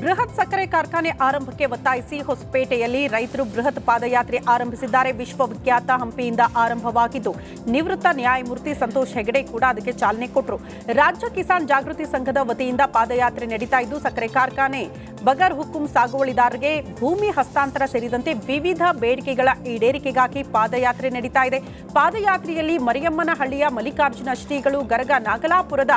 ಬೃಹತ್ ಸಕ್ಕರೆ ಕಾರ್ಖಾನೆ ಆರಂಭಕ್ಕೆ ಒತ್ತಾಯಿಸಿ ಹೊಸಪೇಟೆಯಲ್ಲಿ ರೈತರು ಬೃಹತ್ ಪಾದಯಾತ್ರೆ ಆರಂಭಿಸಿದ್ದಾರೆ. ವಿಶ್ವವಿಖ್ಯಾತ ಹಂಪಿಯಿಂದ ಆರಂಭವಾಗಿದ್ದು ನಿವೃತ್ತ ನ್ಯಾಯಮೂರ್ತಿ ಸಂತೋಷ್ ಹೆಗಡೆ ಕೂಡ ಅದಕ್ಕೆ ಚಾಲನೆ ಕೊಟ್ಟರು. ರಾಜ್ಯ ಕಿಸಾನ್ ಜಾಗೃತಿ ಸಂಘದ ವತಿಯಿಂದ ಪಾದಯಾತ್ರೆ ನಡೀತಾ ಇದ್ದು ಸಕ್ಕರೆ ಕಾರ್ಖಾನೆ ಬಗರ್ ಹುಕುಂ ಸಾಗುವಳಿದಾರರಿಗೆ ಭೂಮಿ ಹಸ್ತಾಂತರ ಸೇರಿದಂತೆ ವಿವಿಧ ಬೇಡಿಕೆಗಳ ಈಡೇರಿಕೆಗಾಗಿ ಪಾದಯಾತ್ರೆ ನಡೀತಾ ಇದೆ. ಪಾದಯಾತ್ರೆಯಲ್ಲಿ ಮರಿಯಮ್ಮನಹಳ್ಳಿಯ ಮಲ್ಲಿಕಾರ್ಜುನ ಶ್ರೀಗಳು, ಗರಗ ನಾಗಲಾಪುರದ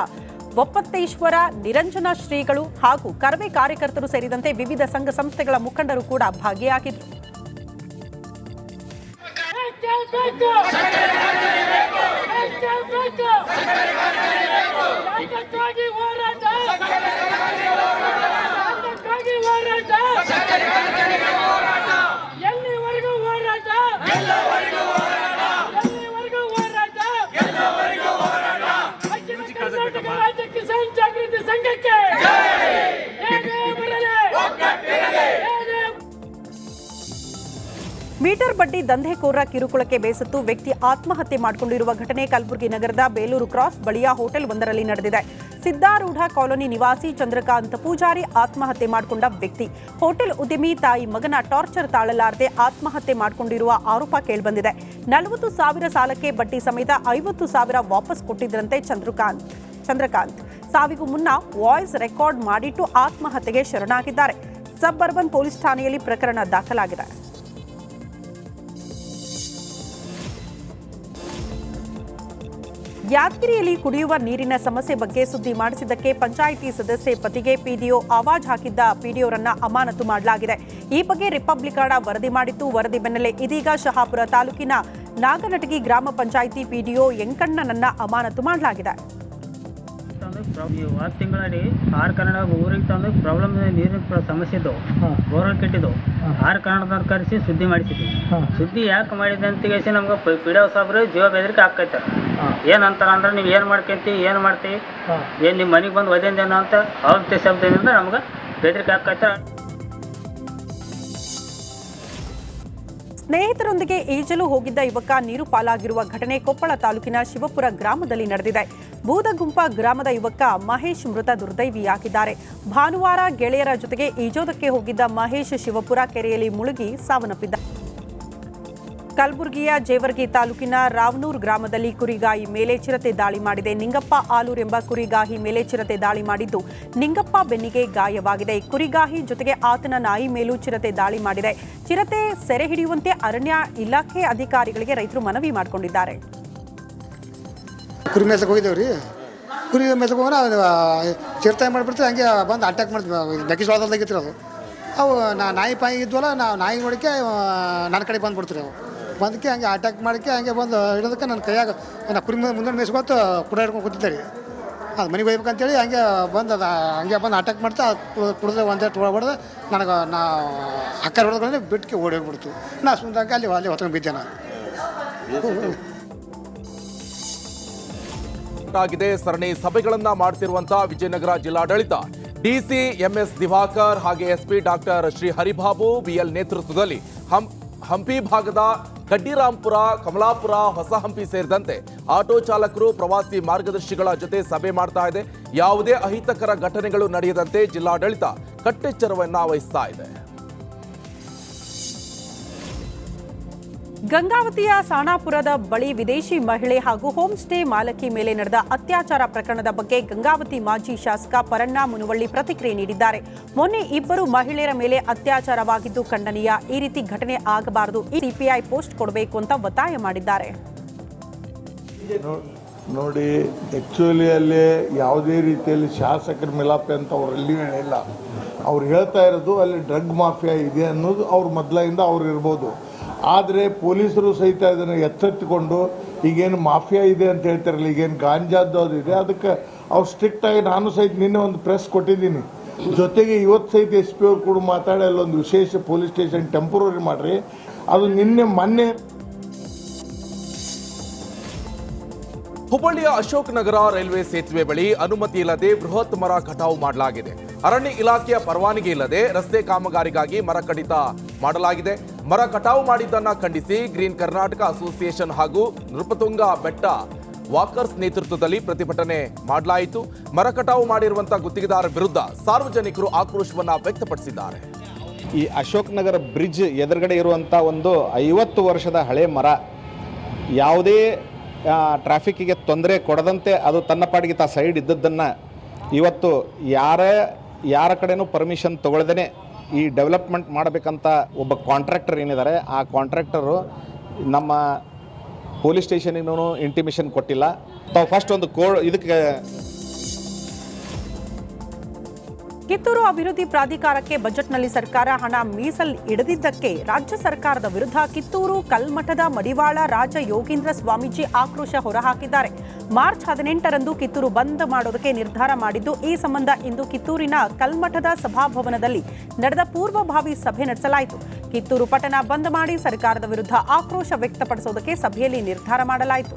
ಒಪ್ಪತ್ತೇಶ್ವರ ನಿರಂಜನ ಶ್ರೀಗಳು ಹಾಗೂ ಕರವೇ ಕಾರ್ಯಕರ್ತರು ಸೇರಿದಂತೆ ವಿವಿಧ ಸಂಘ ಸಂಸ್ಥೆಗಳ ಮುಖಂಡರು ಕೂಡ ಭಾಗಿಯಾಗಿದ್ದರು. ಮೀಟರ್ ಬಡ್ಡಿ ದಂಧೆಕೋರರ ಕಿರುಕುಳಕ್ಕೆ ಬೇಸತ್ತು ವ್ಯಕ್ತಿ ಆತ್ಮಹತ್ಯೆ ಮಾಡಿಕೊಂಡಿರುವ ಘಟನೆ ಕಲಬುರಗಿ ನಗರದ ಬೇಲೂರು ಕ್ರಾಸ್ ಬಳಿಯ ಹೋಟೆಲ್ ಒಂದರಲ್ಲಿ ನಡೆದಿದೆ. ಸಿದ್ದಾರೂಢ ಕಾಲೋನಿ ನಿವಾಸಿ ಚಂದ್ರಕಾಂತ್ ಪೂಜಾರಿ ಆತ್ಮಹತ್ಯೆ ಮಾಡಿಕೊಂಡ ವ್ಯಕ್ತಿ. ಹೋಟೆಲ್ ಉದ್ಯಮಿ ತಾಯಿ ಮಗನ ಟಾರ್ಚರ್ ತಾಳಲಾರದೆ ಆತ್ಮಹತ್ಯೆ ಮಾಡಿಕೊಂಡಿರುವ ಆರೋಪ ಕೇಳಿಬಂದಿದೆ. 40,000 ಸಾಲಕ್ಕೆ ಬಡ್ಡಿ ಸಮೇತ 50,000 ವಾಪಸ್ ಕೊಟ್ಟಿದ್ದರಂತೆ ಚಂದ್ರಕಾಂತ್. ಸಾವಿಗೂ ಮುನ್ನ ವಾಯ್ಸ್ ರೆಕಾರ್ಡ್ ಮಾಡಿಟ್ಟು ಆತ್ಮಹತ್ಯೆಗೆ ಶರಣಾಗಿದ್ದಾರೆ. ಸಬ್ ಅರ್ಬನ್ ಪೊಲೀಸ್ ಠಾಣೆಯಲ್ಲಿ ಪ್ರಕರಣ ದಾಖಲಾಗಿದೆ. ಯಾದಗಿರಿಯಲ್ಲಿ ಕುಡಿಯುವ ನೀರಿನ ಸಮಸ್ಯೆ ಬಗ್ಗೆ ಸುದ್ದಿ ಮಾಡಿಸಿದ್ದಕ್ಕೆ ಪಂಚಾಯಿತಿ ಸದಸ್ಯೆ ಪತಿಗೆ ಪಿಡಿಒ ಆವಾಜ್ ಹಾಕಿದ್ದ ಪಿಡಿಒರನ್ನ ಅಮಾನತು ಮಾಡಲಾಗಿದೆ. ಈ ಬಗ್ಗೆ ರಿಪಬ್ಲಿಕನ್ ವರದಿ ಮಾಡಿತ್ತು. ವರದಿ ಬೆನ್ನಲ್ಲೇ ಇದೀಗ ಶಹಾಪುರ ತಾಲೂಕಿನ ನಾಗನಟಗಿ ಗ್ರಾಮ ಪಂಚಾಯಿತಿ ಪಿಡಿಒ ಯಂಕಣ್ಣನನ್ನ ಅಮಾನತು ಮಾಡಲಾಗಿದೆ. 6 ತಿಂಗಳಲ್ಲಿ 6 ಕನ್ನಡ ಊರಿಗೆ ತಂದು ಪ್ರಾಬ್ಲಮ್ ನೀರಿನ ಸಮಸ್ಯೆ ಇದ್ದವು, ಬೋರ್ವೆಲ್ ಕೆಟ್ಟಿದ್ದವು. 6 ಕನ್ನಡದವ್ರು ಕರೆಸಿ ಸುದ್ದಿ ಮಾಡಿಸಿದ್ವಿ. ಸುದ್ದಿ ಯಾಕೆ ಮಾಡಿದೆ ಅಂತ ನಮ್ಗೆ ಪಿಡಿಒ ಸಾಬ್ರು ಜೀವ ಬೆದರಿಕೆ ಹಾಕೈತಾರೆ. ಏನಂತಾರ ಅಂದ್ರೆ ನೀವು ಏನು ಮಾಡ್ಕೊಂತೀವಿ, ಏನು ಮಾಡ್ತೀವಿ, ಏನು ನಿಮ್ಮ ಮನೆಗೆ ಬಂದು ಒದೇಂದೇನೋ ಅಂತ ಅವ್ರ ಶಬ್ದದಿಂದ ನಮ್ಗೆ ಬೆದರಿಕೆ ಹಾಕೈತಾರೆ. ಸ್ನೇಹಿತರೊಂದಿಗೆ ಈಜಲು ಹೋಗಿದ್ದ ಯುವಕ ನೀರು ಪಾಲಾಗಿರುವ ಘಟನೆ ಕೊಪ್ಪಳ ತಾಲೂಕಿನ ಶಿವಪುರ ಗ್ರಾಮದಲ್ಲಿ ನಡೆದಿದೆ. ಬೂದಗುಂಪ ಗ್ರಾಮದ ಯುವಕ ಮಹೇಶ್ ಮೃತ ದುರ್ದೈವಿಯಾಗಿದ್ದಾರೆ. ಭಾನುವಾರ ಗೆಳೆಯರ ಜೊತೆಗೆ ಈಜೋದಕ್ಕೆ ಹೋಗಿದ್ದ ಮಹೇಶ್ ಶಿವಪುರ ಕೆರೆಯಲ್ಲಿ ಮುಳುಗಿ ಸಾವನ್ನಪ್ಪಿದ್ದ. ಕಲಬುರಗಿಯ ಜೇವರ್ಗಿ ತಾಲೂಕಿನ ರಾವನೂರ್ ಗ್ರಾಮದಲ್ಲಿ ಕುರಿಗಾಹಿ ಮೇಲೆ ಚಿರತೆ ದಾಳಿ ಮಾಡಿದೆ. ನಿಂಗಪ್ಪ ಆಲೂರ್ ಎಂಬ ಕುರಿಗಾಹಿ ಮೇಲೆ ಚಿರತೆ ದಾಳಿ ಮಾಡಿದ್ದು ನಿಂಗಪ್ಪ ಬೆನ್ನಿಗೆ ಗಾಯವಾಗಿದೆ. ಕುರಿಗಾಹಿ ಜೊತೆಗೆ ಆತನ ನಾಯಿ ಮೇಲೂ ಚಿರತೆ ದಾಳಿ ಮಾಡಿದೆ. ಚಿರತೆ ಸೆರೆ ಹಿಡಿಯುವಂತೆ ಅರಣ್ಯ ಇಲಾಖೆ ಅಧಿಕಾರಿಗಳಿಗೆ ರೈತರು ಮನವಿ ಮಾಡಿಕೊಂಡಿದ್ದಾರೆ. ಕುರಿ ಮೇಸಕ್ಕೆ ಹೋಗಿದ್ದೇವ್ರಿ. ಕುರಿ ಮೇಸಕ್ಕೆ ಹೋಗೋಣ ಚಿರತೆ ಮಾಡಿಬಿಡ್ತೀವಿ, ಹಂಗೆ ಬಂದು ಅಟ್ಯಾಕ್ ಮಾಡ್ತೀವಿ. ಮೆಕ್ಕೆಜೋಳದಾಗಿತ್ತು ಅದು. ಅವು ನಾಯಿ ಪಾಯಿ ಇದ್ವಲ್ಲ, ನಾವು ನಾಯಿ ನೋಡೋಕ್ಕೆ ನನ್ನ ಕಡೆ ಬಂದುಬಿಡ್ತೀವಿ. ಅವು ಬಂದಕ್ಕೆ ಹಂಗೆ ಅಟ್ಯಾಕ್ ಮಾಡೋಕ್ಕೆ ಹಂಗೆ ಬಂದು ಹಿಡೋದಕ್ಕೆ ನನ್ನ ಕೈಯಾಗ ನಾ ಕುರಿ ಮುಂದೆ ಮೇಸ್ಕೊತ್ತು ಕುಡ ಹಿಡ್ಕೊಂಡು ಕೂತಿದ್ದೆ ರೀ. ಅದು ಮನೆಗೆ ಹೋಗ್ಬೇಕಂತೇಳಿ ಹಂಗೆ ಬಂದು ಅದು ಹಂಗೆ ಬಂದು ಅಟ್ಯಾಕ್ ಮಾಡ್ತಾ ಕುಡಿದ್ರೆ ಒಂದೇಟು ಹೊಡೆದು ನನಗೆ ನಾ ಅಕ್ಕ ಹೊಡೆದ್ಗಳೇ ಬಿಟ್ಟಿಗೆ ಓಡಿ ಹೋಗ್ಬಿಡ್ತು. ನಾ ಸುಂದಕ್ಕೆ ಅಲ್ಲಿ ಹೊತ್ಕೊಂಡು ಬಿದ್ದೆ ನಾನು. ಆಗಿದೆ ಸರಣಿ ಸಭೆಗಳನ್ನ ಮಾಡ್ತಿರುವಂತಹ ವಿಜಯನಗರ ಜಿಲ್ಲಾಡಳಿತ ಡಿಸಿ ಎಂಎಸ್ ದಿವಾಕರ್ ಹಾಗೆ SP doctor Shri Haribabu BL ನೇತೃತ್ವದಲ್ಲಿ ಹಂಪಿ ಭಾಗದ ಕಡ್ಡಿರಾಂಪುರ, ಕಮಲಾಪುರ, ಹೊಸ ಹಂಪಿ ಸೇರಿದಂತೆ ಆಟೋ ಚಾಲಕರು, ಪ್ರವಾಸಿ ಮಾರ್ಗದರ್ಶಿಗಳ ಜೊತೆ ಸಭೆ ಮಾಡ್ತಾ ಇದೆ. ಯಾವುದೇ ಅಹಿತಕರ ಘಟನೆಗಳು ನಡೆಯದಂತೆ ಜಿಲ್ಲಾಡಳಿತ ಕಟ್ಟೆಚ್ಚರವನ್ನ ವಹಿಸ್ತಾ ಇದೆ. ಗಂಗಾವತಿಯ ಸಾಣಾಪುರದ ಬಳಿ ವಿದೇಶಿ ಮಹಿಳೆ ಹಾಗೂ ಹೋಮ್ ಸ್ಟೇ ಮಾಲಕಿ ಮೇಲೆ ನಡೆದ ಅತ್ಯಾಚಾರ ಪ್ರಕರಣದ ಬಗ್ಗೆ ಗಂಗಾವತಿ ಮಾಜಿ ಶಾಸಕ ಪರಣ್ಣ ಮುನುವಳ್ಳಿ ಪ್ರತಿಕ್ರಿಯೆ ನೀಡಿದ್ದಾರೆ. ಮೊನ್ನೆ ಇಬ್ಬರು ಮಹಿಳೆಯರ ಮೇಲೆ ಅತ್ಯಾಚಾರವಾಗಿದ್ದು ಖಂಡನೀಯ. ಈ ರೀತಿ ಘಟನೆ ಆಗಬಾರದು. ಸಿಪಿಐ ಪೋಸ್ಟ್ ಕೊಡಬೇಕು ಅಂತ ಒತ್ತಾಯ ಮಾಡಿದ್ದಾರೆ. ನೋಡಿ, ಆ್ಯಕ್ಚುಲಿ ಅಲ್ಲಿ ಯಾವುದೇ ರೀತಿಯಲ್ಲಿ ಶಾಸಕರ ಮಿಲಾಪೆ ಅಂತ ಅವರಲ್ಲಿ ಹೇಳಿಲ್ಲ. ಅವ್ರು ಹೇಳ್ತಾ ಇರೋದು ಅಲ್ಲಿ ಡ್ರಗ್ ಮಾಫಿಯಾ ಇದೆ ಅನ್ನೋದು ಅವ್ರ ಮೊದಲಿಂದ ಅವ್ರು ಇರ್ಬೋದು. ಆದರೆ ಪೊಲೀಸರು ಸಹಿತ ಇದನ್ನು ಎಚ್ಚೆತ್ತುಕೊಂಡು ಈಗೇನು ಮಾಫಿಯಾ ಇದೆ ಅಂತ ಹೇಳ್ತಾರಲ್ಲ, ಈಗೇನು ಗಾಂಜಾದ್ದು ಅದು ಇದೆ, ಅದಕ್ಕೆ ಅವ್ರು ಸ್ಟ್ರಿಕ್ಟಾಗಿ ನಾನು ಸಹಿತ ನಿನ್ನೆ ಒಂದು ಪ್ರೆಸ್ ಕೊಟ್ಟಿದ್ದೀನಿ. ಜೊತೆಗೆ ಇವತ್ತು ಸಹಿತ SP ಅವ್ರು ಕೂಡ ಮಾತಾಡಿ ಅಲ್ಲೊಂದು ವಿಶೇಷ ಪೊಲೀಸ್ ಸ್ಟೇಷನ್ ಟೆಂಪ್ರರಿ ಮಾಡಿರಿ. ಅದು ಮೊನ್ನೆ ಹುಬ್ಬಳ್ಳಿಯ ಅಶೋಕ್ ನಗರ ರೈಲ್ವೆ ಸೇತುವೆ ಬಳಿ ಅನುಮತಿ ಇಲ್ಲದೆ ಬೃಹತ್ ಮರ ಕಟಾವು ಮಾಡಲಾಗಿದೆ. ಅರಣ್ಯ ಇಲಾಖೆಯ ಪರವಾನಗಿ ಇಲ್ಲದೆ ರಸ್ತೆ ಕಾಮಗಾರಿಗಾಗಿ ಮರ ಕಡಿತ ಮಾಡಲಾಗಿದೆ. ಮರ ಕಟಾವು ಮಾಡಿದ್ದನ್ನ ಖಂಡಿಸಿ ಗ್ರೀನ್ ಕರ್ನಾಟಕ ಅಸೋಸಿಯೇಷನ್ ಹಾಗೂ ನೃಪತುಂಗ ಬೆಟ್ಟ ವಾಕರ್ಸ್ ನೇತೃತ್ವದಲ್ಲಿ ಪ್ರತಿಭಟನೆ ಮಾಡಲಾಯಿತು. ಮರ ಕಟಾವು ಮಾಡಿರುವಂತಹ ಗುತ್ತಿಗೆದಾರರ ವಿರುದ್ಧ ಸಾರ್ವಜನಿಕರು ಆಕ್ರೋಶವನ್ನ ವ್ಯಕ್ತಪಡಿಸಿದ್ದಾರೆ. ಈ ಅಶೋಕ್ ನಗರ ಬ್ರಿಡ್ಜ್ ಎದುರುಗಡೆ ಇರುವಂಥ ಒಂದು 50 ವರ್ಷದ ಹಳೆ ಮರ ಯಾವುದೇ ಟ್ರಾಫಿಕ್ಕಿಗೆ ತೊಂದರೆ ಕೊಡದಂತೆ ಅದು ತನ್ನ ಪಾಡಿಗೆ ತಾ ಸೈಡ್ ಇದ್ದದ್ದನ್ನು ಇವತ್ತು ಯಾರ ಕಡೆನೂ ಪರ್ಮಿಷನ್ ತಗೊಳ್ದೇ ಈ ಡೆವಲಪ್ಮೆಂಟ್ ಮಾಡಬೇಕಂತ ಒಬ್ಬ ಕಾಂಟ್ರಾಕ್ಟರ್ ಏನಿದ್ದಾರೆ, ಆ ಕಾಂಟ್ರಾಕ್ಟರು ನಮ್ಮ ಪೊಲೀಸ್ ಸ್ಟೇಷನಿಗೂ ಇಂಟಿಮೇಷನ್ ಕೊಟ್ಟಿಲ್ಲ. ತಾವು ಫಸ್ಟ್ ಒಂದು ಇದಕ್ಕೆ ಕಿತ್ತೂರು ಅಭಿವೃದ್ಧಿ ಪ್ರಾಧಿಕಾರಕ್ಕೆ ಬಜೆಟ್ನಲ್ಲಿ ಸರ್ಕಾರ ಹಣ ಮೀಸಲು ಇಡದಿದ್ದಕ್ಕೆ ರಾಜ್ಯ ಸರ್ಕಾರದ ವಿರುದ್ಧ ಕಿತ್ತೂರು ಕಲ್ಮಠದ ಮಡಿವಾಳ ರಾಜ ಯೋಗೀಂದ್ರ ಸ್ವಾಮೀಜಿ ಆಕ್ರೋಶ ಹೊರಹಾಕಿದ್ದಾರೆ. ಮಾರ್ಚ್ 18ರಂದು ಕಿತ್ತೂರು ಬಂದ್ ಮಾಡೋದಕ್ಕೆ ನಿರ್ಧಾರ ಮಾಡಿದ್ದು, ಈ ಸಂಬಂಧ ಇಂದು ಕಿತ್ತೂರಿನ ಕಲ್ಮಠದ ಸಭಾಭವನದಲ್ಲಿ ನಡೆದ ಪೂರ್ವಭಾವಿ ಸಭೆ ನಡೆಸಲಾಯಿತು. ಕಿತ್ತೂರು ಪಟ್ಟಣ ಬಂದ್ ಮಾಡಿ ಸರ್ಕಾರದ ವಿರುದ್ಧ ಆಕ್ರೋಶ ವ್ಯಕ್ತಪಡಿಸುವುದಕ್ಕೆ ಸಭೆಯಲ್ಲಿ ನಿರ್ಧಾರ ಮಾಡಲಾಯಿತು.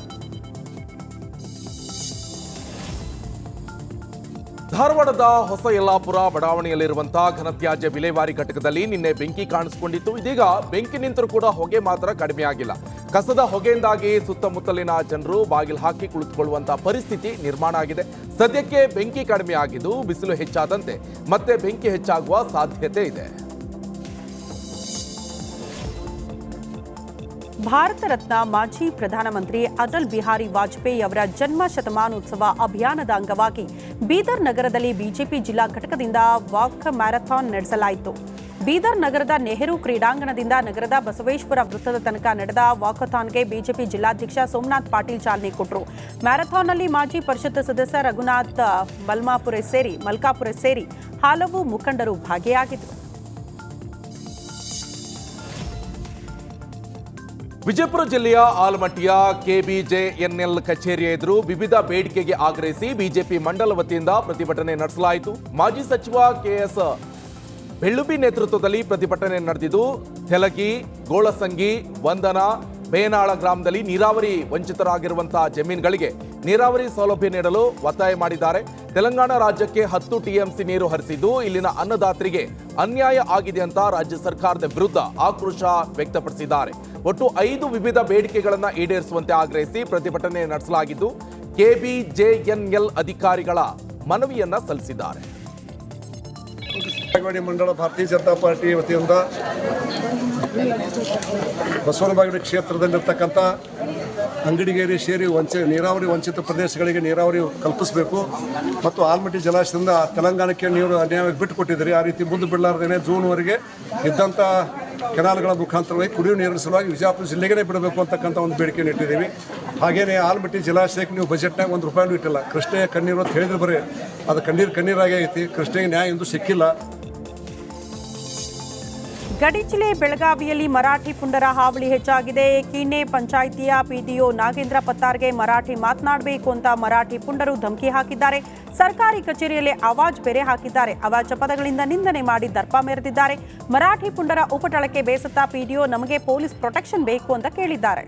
ಧಾರವಾಡದ ಹೊಸ ಯಲ್ಲಾಪುರ ಬಡಾವಣೆಯಲ್ಲಿರುವಂತಹ ಘನತ್ಯಾಜ್ಯ ವಿಲೇವಾರಿ ಘಟಕದಲ್ಲಿ ನಿನ್ನೆ ಬೆಂಕಿ ಕಾಣಿಸಿಕೊಂಡಿತ್ತು. ಇದೀಗ ಬೆಂಕಿ ನಿಂತರೂ ಕೂಡ ಹೊಗೆ ಮಾತ್ರ ಕಡಿಮೆ ಆಗಿಲ್ಲ. ಕಸದ ಹೊಗೆಯಿಂದಾಗಿ ಸುತ್ತಮುತ್ತಲಿನ ಜನರು ಬಾಗಿಲು ಹಾಕಿ ಕುಳಿತುಕೊಳ್ಳುವಂತಹ ಪರಿಸ್ಥಿತಿ ನಿರ್ಮಾಣ ಆಗಿದೆ. ಸದ್ಯಕ್ಕೆ ಬೆಂಕಿ ಕಡಿಮೆ ಆಗಿದ್ದು, ಬಿಸಿಲು ಹೆಚ್ಚಾದಂತೆ ಮತ್ತೆ ಬೆಂಕಿ ಹೆಚ್ಚಾಗುವ ಸಾಧ್ಯತೆ ಇದೆ. ಭಾರತ ರತ್ನ ಮಾಜಿ ಪ್ರಧಾನಮಂತ್ರಿ ಅಟಲ್ ಬಿಹಾರಿ ವಾಜಪೇಯಿ ಅವರ ಜನ್ಮ ಶತಮಾನೋತ್ಸವ ಅಭಿಯಾನದ ಅಂಗವಾಗಿ ಬೀದರ್ ನಗರದಲ್ಲಿ ಬಿಜೆಪಿ ಜಿಲ್ಲಾ ಘಟಕದಿಂದ ವಾಕ್ ಮ್ಯಾರಥಾನ್ ನಡೆಸಲಾಯಿತು. ಬೀದರ್ ನಗರದ ನೆಹರು ಕ್ರೀಡಾಂಗಣದಿಂದ ನಗರದ ಬಸವೇಶ್ವರ ವೃತ್ತದ ತನಕ ನಡೆದ ವಾಕಥಾನ್ಗೆ ಬಿಜೆಪಿ ಜಿಲ್ಲಾಧ್ಯಕ್ಷ ಸೋಮನಾಥ್ ಪಾಟೀಲ್ ಚಾಲನೆ ಕೊಟ್ಟರು. ಮ್ಯಾರಥಾನ್ನಲ್ಲಿ ಮಾಜಿ ಪರಿಷತ್ ಸದಸ್ಯ ರಘುನಾಥ್ ಮಲ್ಕಾಪುರ ಸೇರಿ ಹಲವು ಮುಖಂಡರು ಭಾಗಿಯಾಗಿದ್ದರು. ವಿಜಯಪುರ ಜಿಲ್ಲೆಯ ಆಲಮಟ್ಟಿಯ ಕೆಬಿಜೆಎನ್ಎಲ್ ಕಚೇರಿ ಎದುರು ವಿವಿಧ ಬೇಡಿಕೆಗೆ ಆಗ್ರಹಿಸಿ ಬಿಜೆಪಿ ಮಂಡಲ ವತಿಯಿಂದ ಪ್ರತಿಭಟನೆ ನಡೆಸಲಾಯಿತು. ಮಾಜಿ ಸಚಿವ ಕೆಎಸ್ ಬೆಳ್ಳುಬಿ ನೇತೃತ್ವದಲ್ಲಿ ಪ್ರತಿಭಟನೆ ನಡೆದಿದ್ದು, ತೆಲಗಿ, ಗೋಳಸಂಗಿ, ವಂದನ, ಬೇನಾಳ ಗ್ರಾಮದಲ್ಲಿ ನೀರಾವರಿ ವಂಚಿತರಾಗಿರುವಂತಹ ಜಮೀನುಗಳಿಗೆ ನೀರಾವರಿ ಸೌಲಭ್ಯ ನೀಡಲು ಒತ್ತಾಯ ಮಾಡಿದ್ದಾರೆ. ತೆಲಂಗಾಣ ರಾಜ್ಯಕ್ಕೆ 10 ಟಿಎಂಸಿ ನೀರು ಹರಿಸಿದ್ದು ಇಲ್ಲಿನ ಅನ್ನದಾತರಿಗೆ ಅನ್ಯಾಯ ಆಗಿದೆ ಅಂತ ರಾಜ್ಯ ಸರ್ಕಾರದ ವಿರುದ್ಧ ಆಕ್ರೋಶ ವ್ಯಕ್ತಪಡಿಸಿದ್ದಾರೆ. ಒಟ್ಟು 5 ವಿವಿಧ ಬೇಡಿಕೆಗಳನ್ನು ಈಡೇರಿಸುವಂತೆ ಆಗ್ರಹಿಸಿ ಪ್ರತಿಭಟನೆ ನಡೆಸಲಾಗಿದ್ದು, ಕೆಬಿಜೆಎನ್ಎಲ್ ಅಧಿಕಾರಿಗಳ ಮನವಿಯನ್ನ ಸಲ್ಲಿಸಿದ್ದಾರೆ. ಮಂಡಳ ಭಾರತೀಯ ಜನತಾ ಪಾರ್ಟಿ ವತಿಯಿಂದ ಬಸವನಬಾಗೇವಾಡಿ ಕ್ಷೇತ್ರದಲ್ಲಿರ್ತಕ್ಕಂಥ ಅಂಗಡಿಗೇರಿ ಸೇರಿ ನೀರಾವರಿ ವಂಚಿತ ಪ್ರದೇಶಗಳಿಗೆ ನೀರಾವರಿ ಕಲ್ಪಿಸಬೇಕು ಮತ್ತು ಆಲಮಟ್ಟಿ ಜಲಾಶಯದಿಂದ ತೆಲಂಗಾಣಕ್ಕೆ ನೀರು ಅನ್ಯಾಯವಾಗಿ ಬಿಟ್ಟುಕೊಟ್ಟಿದ್ದಾರೆ. ಆ ರೀತಿ ಮುಂದೆ ಬಿಡಲಾರ್ದೇನೆ ಜೂನ್ವರೆಗೆ ಇದ್ದಂಥ ಕೆನಾಲ್ಗಳ ಮುಖಾಂತರವಾಗಿ ಕುಡಿಯುವ ನೀರಿನ ಸಲುವಾಗಿ ವಿಜಯಪುರ ಜಿಲ್ಲೆಗೇ ಬಿಡಬೇಕು ಅಂತಕ್ಕಂಥ ಒಂದು ಬೇಡಿಕೆಯನ್ನು ಇಟ್ಟಿದ್ದೀವಿ. ಹಾಗೆಯೇ ಆಲಮಟ್ಟಿ ಜಲಾಶಯಕ್ಕೆ ನೀವು ಬಜೆಟ್ನಾಗ ₹1 ಇಟ್ಟಿಲ್ಲ. ಕೃಷ್ಣೆಯ ಕಣ್ಣೀರು ಅಂತ ಹೇಳಿದ್ರೆ ಬರೀ ಅದು ಕಣ್ಣೀರಾಗೇ ಐತಿ. ಕೃಷ್ಣೆಗೆ ನ್ಯಾಯ ಎಂದು ಸಿಕ್ಕಿಲ್ಲ. ಗಡಿ ಜಿಲ್ಲೆ ಬೆಳಗಾವಿಯಲ್ಲಿ ಮರಾಠಿ ಪುಂಡರ ಹಾವಳಿ ಹೆಚ್ಚಾಗಿದೆ. ಕೀಣೆ ಪಂಚಾಯಿತಿಯ ಪಿಡಿಒ ನಾಗೇಂದ್ರ ಪತ್ತಾರ್ಗೆ ಮರಾಠಿ ಮಾತನಾಡಬೇಕು ಅಂತ ಮರಾಠಿ ಪುಂಡರು ಧಮಕಿ ಹಾಕಿದ್ದಾರೆ. ಸರ್ಕಾರಿ ಕಚೇರಿಯಲ್ಲಿ ಆವಾಜ್ ಬೇರೆ ಹಾಕಿದ್ದಾರೆ. ಅವಾಚ್ಯ ಪದಗಳಿಂದ ನಿಂದನೆ ಮಾಡಿ ದರ್ಪ ಮೆರೆದಿದ್ದಾರೆ. ಮರಾಠಿ ಪುಂಡರ ಉಪಟಳಕ್ಕೆ ಬೇಸತ್ತ ಪಿಡಿಒ ನಮಗೆ ಪೊಲೀಸ್ ಪ್ರೊಟೆಕ್ಷನ್ ಬೇಕು ಅಂತ ಕೇಳಿದ್ದಾರೆ.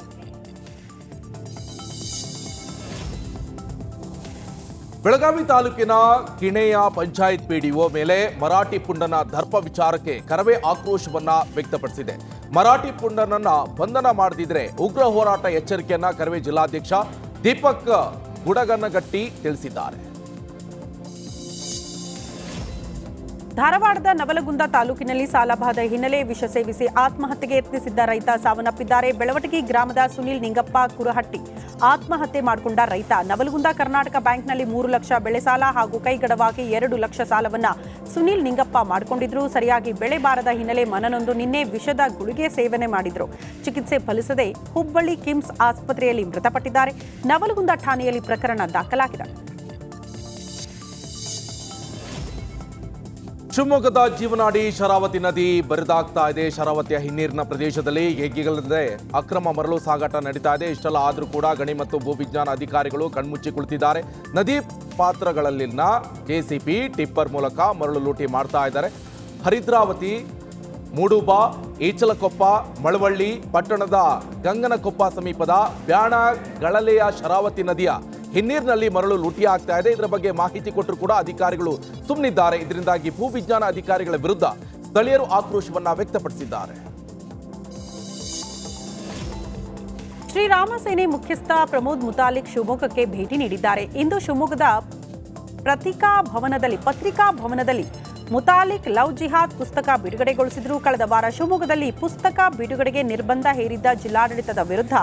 ಬೆಳಗಾವಿ ತಾಲೂಕಿನ ಕಿಣೆಯ ಪಂಚಾಯತ್ ಪಿಡಿಒ ಮೇಲೆ ಮರಾಠಿ ಪುಂಡನ ದರ್ಪ ವಿಚಾರಕ್ಕೆ ಕರವೇ ಆಕ್ರೋಶವನ್ನ ವ್ಯಕ್ತಪಡಿಸಿದೆ. ಮರಾಠಿ ಪುಂಡನನ್ನ ಬಂಧನ ಮಾಡದಿದ್ರೆ ಉಗ್ರ ಹೋರಾಟ ಎಚ್ಚರಿಕೆಯನ್ನ ಕರವೇ ಜಿಲ್ಲಾಧ್ಯಕ್ಷ ದೀಪಕ್ ಗುಡಗನಗಟ್ಟಿ ತಿಳಿಸಿದ್ದಾರೆ. ಧಾರವಾಡದ ನವಲಗುಂದ ತಾಲೂಕಿನಲ್ಲಿ ಸಾಲಬಾಧೆ ಹಿನ್ನೆಲೆ ವಿಷ ಸೇವಿಸಿ ಆತ್ಮಹತ್ಯೆಗೆ ಯತ್ನಿಸಿದ್ದ ರೈತ ಸಾವನ್ನಪ್ಪಿದ್ದಾರೆ. ಬೆಳವಟಗಿ ಗ್ರಾಮದ ಸುನಿಲ್ ನಿಂಗಪ್ಪ ಕುರಹಟ್ಟಿ ಆತ್ಮಹತ್ಯೆ ಮಾಡಿಕೊಂಡ ರೈತ. ನವಲಗುಂದ ಕರ್ನಾಟಕ ಬ್ಯಾಂಕ್ನಲ್ಲಿ 3 ಲಕ್ಷ ಬೆಳೆ ಸಾಲ ಹಾಗೂ ಕೈಗಡವಾಗಿ 2 ಲಕ್ಷ ಸಾಲವನ್ನ ಸುನಿಲ್ ನಿಂಗಪ್ಪ ಮಾಡಿಕೊಂಡಿದ್ರು. ಸರಿಯಾಗಿ ಬೆಳೆ ಬಾರದ ಹಿನ್ನೆಲೆ ಮನನೊಂದು ನಿನ್ನೆ ವಿಷದ ಗುಳಿಗೆ ಸೇವನೆ ಮಾಡಿದ್ರು. ಚಿಕಿತ್ಸೆ ಫಲಿಸದೆ ಹುಬ್ಬಳ್ಳಿ ಕಿಮ್ಸ್ ಆಸ್ಪತ್ರೆಯಲ್ಲಿ ಮೃತಪಟ್ಟಿದ್ದಾರೆ. ನವಲಗುಂದ ಠಾಣೆಯಲ್ಲಿ ಪ್ರಕರಣ ದಾಖಲಾಗಿದೆ. ಶಿವಮೊಗ್ಗದ ಜೀವನಾಡಿ ಶರಾವತಿ ನದಿ ಬರಿದಾಗ್ತಾ ಇದೆ. ಶರಾವತಿಯ ಹಿನ್ನೀರಿನ ಪ್ರದೇಶದಲ್ಲಿ ಹೇಗಿಲ್ಲದೆ ಅಕ್ರಮ ಮರಳು ಸಾಗಾಟ ನಡೀತಾ ಇದೆ. ಇಷ್ಟೆಲ್ಲ ಆದರೂ ಕೂಡ ಗಣಿ ಮತ್ತು ಭೂವಿಜ್ಞಾನ ಅಧಿಕಾರಿಗಳು ಕಣ್ಮುಚ್ಚಿ ಕುಳಿತಿದ್ದಾರೆ. ನದಿ ಪಾತ್ರಗಳಲ್ಲಿನ ಜೆಸಿಬಿ ಟಿಪ್ಪರ್ ಮೂಲಕ ಮರಳು ಲೂಟಿ ಮಾಡ್ತಾ ಇದ್ದಾರೆ. ಹರಿದ್ರಾವತಿ, ಮೂಡುಬಾ, ಈಚಲಕೊಪ್ಪ, ಮಳವಳ್ಳಿ ಪಟ್ಟಣದ ಗಂಗನಕೊಪ್ಪ ಸಮೀಪದ ಬ್ಯಾಣ ಗಳಲೆಯ ಶರಾವತಿ ನದಿಯ ಹಿನ್ನೀರಿನಲ್ಲಿ ಮರಳು ಲೂಟಿ ಆಗ್ತಾ ಇದೆ. ಇದರ ಬಗ್ಗೆ ಮಾಹಿತಿ ಕೊಟ್ಟರು ಕೂಡ ಅಧಿಕಾರಿಗಳು ಸುಮ್ಮನಿದ್ದಾರೆ. ಇದರಿಂದಾಗಿ ಭೂವಿಜ್ಞಾನ ಅಧಿಕಾರಿಗಳ ವಿರುದ್ಧ ಸ್ಥಳೀಯರು ಆಕ್ರೋಶವನ್ನ ವ್ಯಕ್ತಪಡಿಸಿದ್ದಾರೆ. ಶ್ರೀರಾಮ ಸೇನೆ ಮುಖ್ಯಸ್ಥ ಪ್ರಮೋದ್ ಮುತಾಲಿಕ್ ಶಿವಮೊಗ್ಗಕ್ಕೆ ಭೇಟಿ ನೀಡಿದ್ದಾರೆ. ಇಂದು ಶಿವಮೊಗ್ಗದ ಪತ್ರಿಕಾ ಭವನದಲ್ಲಿ ಮುತಾಲಿಕ್ ಲವ್ ಜಿಹಾದ್ ಪುಸ್ತಕ ಬಿಡುಗಡೆಗೊಳಿಸಿದರು. ಕಳೆದ ವಾರ ಶಿವಮೊಗ್ಗದಲ್ಲಿ ಪುಸ್ತಕ ಬಿಡುಗಡೆಗೆ ನಿರ್ಬಂಧ ಹೇರಿದ್ದ ಜಿಲ್ಲಾಡಳಿತದ ವಿರುದ್ಧ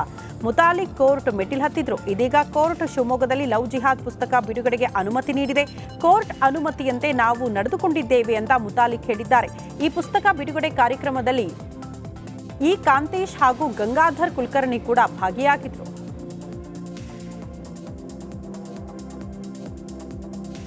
ಮುತಾಲಿಕ್ ಕೋರ್ಟ್ ಮೆಟ್ಟಿಲು ಹತ್ತಿದ್ರು. ಇದೀಗ ಕೋರ್ಟ್ ಶಿವಮೊಗ್ಗದಲ್ಲಿ ಲವ್ ಜಿಹಾದ್ ಪುಸ್ತಕ ಬಿಡುಗಡೆಗೆ ಅನುಮತಿ ನೀಡಿದೆ. ಕೋರ್ಟ್ ಅನುಮತಿಯಂತೆ ನಾವು ನಡೆದುಕೊಂಡಿದ್ದೇವೆ ಅಂತ ಮುತಾಲಿಕ್ ಹೇಳಿದ್ದಾರೆ. ಈ ಪುಸ್ತಕ ಬಿಡುಗಡೆ ಕಾರ್ಯಕ್ರಮದಲ್ಲಿ ಕಾಂತೇಶ್ ಹಾಗೂ ಗಂಗಾಧರ್ ಕುಲಕರ್ಣಿ ಕೂಡ ಭಾಗಿಯಾಗಿದ್ರು.